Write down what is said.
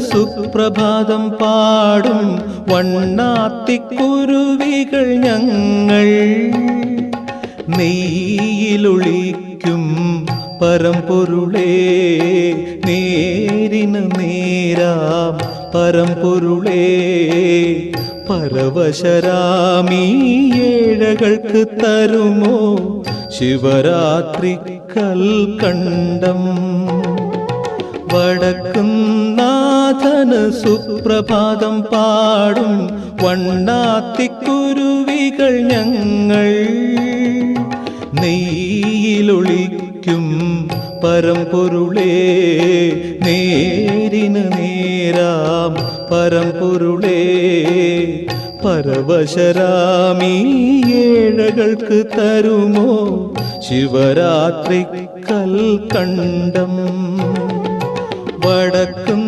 സുപ്രഭാതം പാടും വണ്ണാത്തിക്കുരുവികൾ ഞങ്ങൾ. നെയ്യിലൊളിക്കും പരമ്പൊരുളേ, നേരിന് നേരാം പരമ്പൊരുളേ, പരവശരാമീ ഏഴകൾക്ക് തരുമോ ശിവരാത്രി കൽക്കണ്ടം. വടക്കുംനാഥന് സുപ്രഭാതം പാടും വണ്ണാത്തിക്കുരുവികൾ ഞങ്ങൾ. നെയ്യിലൊളിക്കും പരമ്പൊരുളേ, നേരിന് നേരാം പരമ്പൊരുളേ, പരവശരാമീ ഏഴകൾക്ക് തരുമോ ശിവരാത്രി കൽക്കണ്ടം. വടക്കും